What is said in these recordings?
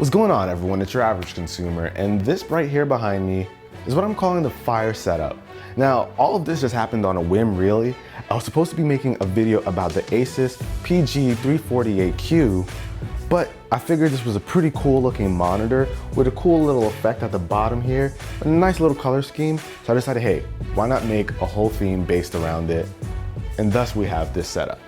What's going on, everyone? It's your average consumer, and this right here behind me is what I'm calling the fire setup. Now, all of this just happened on a whim, really. I was supposed to be making a video about the Asus PG348Q, but I figured this was a pretty cool looking monitor with a cool little effect at the bottom here, and a nice little color scheme. So I decided, hey, why not make a whole theme based around it? And thus we have this setup.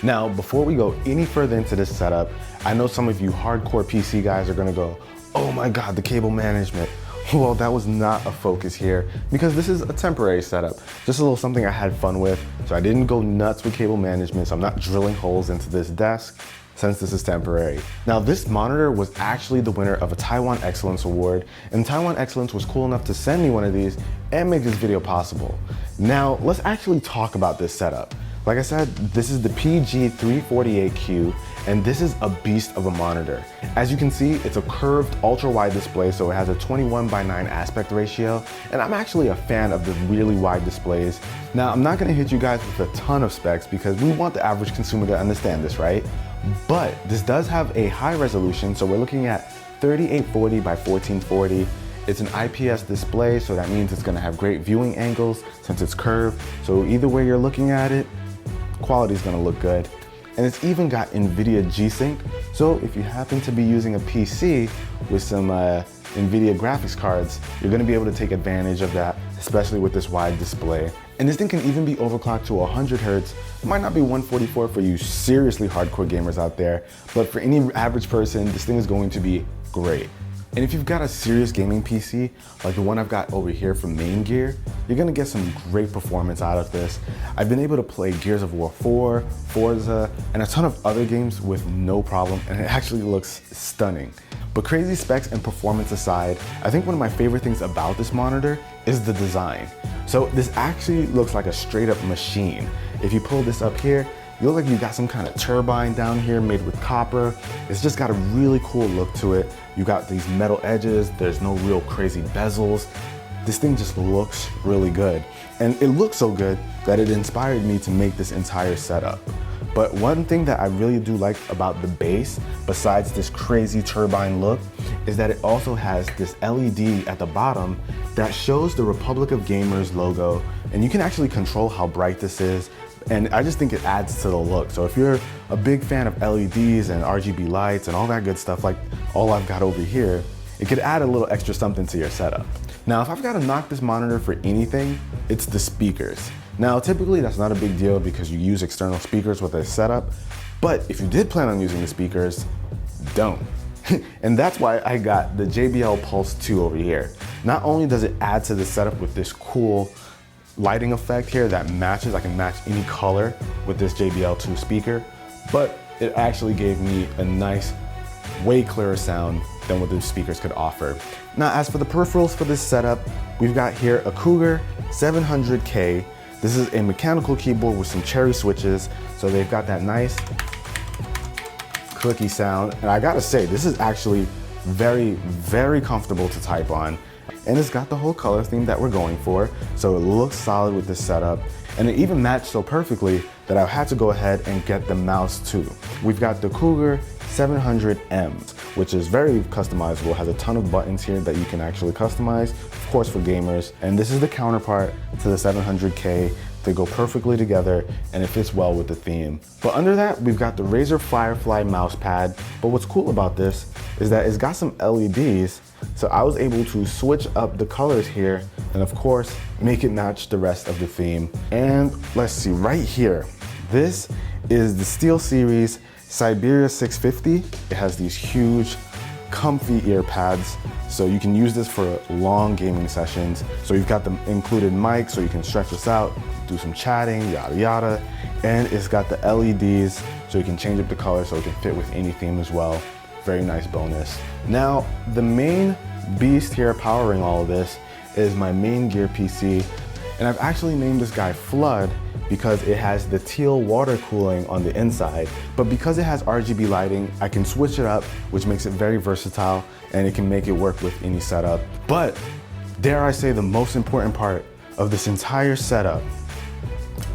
Now, before we go any further into this setup, I know some of you hardcore PC guys are gonna go, oh my God, the cable management. Well, that was not a focus here because this is a temporary setup. Just a little something I had fun with. So I didn't go nuts with cable management, so I'm not drilling holes into this desk since this is temporary. Now, this monitor was actually the winner of a Taiwan Excellence Award, and Taiwan Excellence was cool enough to send me one of these and make this video possible. Now, let's actually talk about this setup. Like I said, this is the PG348Q, and this is a beast of a monitor. As you can see, it's a curved ultra-wide display, so it has a 21:9 aspect ratio, and I'm actually a fan of the really wide displays. Now, I'm not gonna hit you guys with a ton of specs because we want the average consumer to understand this, right? But this does have a high resolution, so we're looking at 3840 by 1440. It's an IPS display, so that means it's gonna have great viewing angles since it's curved. So either way you're looking at it, quality is gonna look good. And it's even got NVIDIA G-Sync, so if you happen to be using a PC with some NVIDIA graphics cards, you're gonna be able to take advantage of that, especially with this wide display. And this thing can even be overclocked to 100 Hertz. It might not be 144 for you seriously hardcore gamers out there, but for any average person, this thing is going to be great. And if you've got a serious gaming PC, like the one I've got over here from Main Gear, you're gonna get some great performance out of this. I've been able to play Gears of War 4, Forza, and a ton of other games with no problem, and it actually looks stunning. But crazy specs and performance aside, I think one of my favorite things about this monitor is the design. So this actually looks like a straight up machine. If you pull this up here, you look like you got some kind of turbine down here made with copper. It's just got a really cool look to it. You got these metal edges, there's no real crazy bezels. This thing just looks really good. And it looks so good that it inspired me to make this entire setup. But one thing that I really do like about the base, besides this crazy turbine look, is that it also has this LED at the bottom that shows the Republic of Gamers logo, and you can actually control how bright this is. And I just think it adds to the look. So if you're a big fan of LEDs and RGB lights and all that good stuff, like all I've got over here, it could add a little extra something to your setup. Now, if I've got to knock this monitor for anything, it's the speakers. Now, typically that's not a big deal because you use external speakers with a setup, but if you did plan on using the speakers, don't. And that's why I got the JBL Pulse 2 over here. Not only does it add to the setup with this cool lighting effect here that matches, I can match any color with this JBL 2 speaker, but it actually gave me a nice, way clearer sound than what the speakers could offer. Now, as for the peripherals for this setup, we've got here a Cougar 700K. This is a mechanical keyboard with some cherry switches, so they've got that nice clicky sound. And I gotta say, this is actually very, very comfortable to type on. And it's got the whole color theme that we're going for, so it looks solid with this setup. And it even matched so perfectly that I had to go ahead and get the mouse too. We've got the Cougar 700M, which is very customizable, has a ton of buttons here that you can actually customize, of course for gamers. And this is the counterpart to the 700K. They go perfectly together and it fits well with the theme. But under that, we've got the Razer Firefly mouse pad. But what's cool about this is that it's got some LEDs, so I was able to switch up the colors here and of course, make it match the rest of the theme. And let's see, right here, this is the SteelSeries Siberia 650. It has these huge, comfy ear pads, so you can use this for long gaming sessions. So you've got the included mic, so you can stretch this out, do some chatting, yada yada. And it's got the LEDs, so you can change up the color so it can fit with any theme as well. Very nice bonus. Now, the main beast here powering all of this is my Main Gear PC. And I've actually named this guy Flood because it has the teal water cooling on the inside. But because it has RGB lighting, I can switch it up, which makes it very versatile, and it can make it work with any setup. But dare I say, the most important part of this entire setup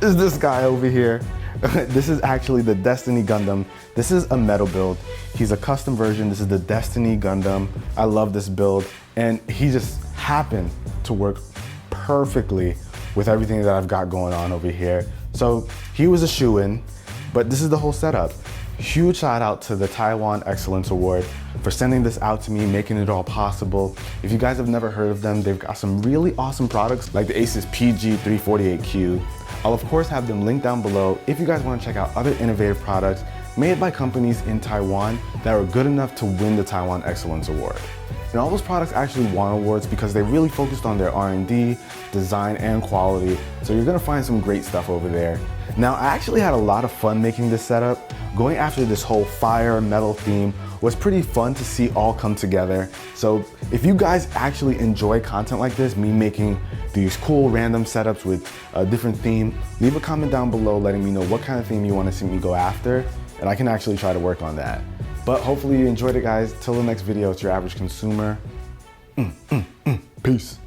is this guy over here. This is actually the Destiny Gundam. This is a metal build. He's a custom version. This is the Destiny Gundam. I love this build. And he just happened to work perfectly with everything that I've got going on over here. So he was a shoo-in, but this is the whole setup. Huge shout out to the Taiwan Excellence Award for sending this out to me, making it all possible. If you guys have never heard of them, they've got some really awesome products like the Asus PG348Q. I'll of course have them linked down below if you guys want to check out other innovative products made by companies in Taiwan that are good enough to win the Taiwan Excellence Award. And all those products actually won awards because they really focused on their R&D, design, and quality. So you're gonna find some great stuff over there. Now, I actually had a lot of fun making this setup. Going after this whole fire metal theme was pretty fun to see all come together. So if you guys actually enjoy content like this, me making these cool random setups with a different theme, leave a comment down below letting me know what kind of theme you want to see me go after, and I can actually try to work on that. But hopefully you enjoyed it, guys. Till the next video, it's your average consumer. Peace.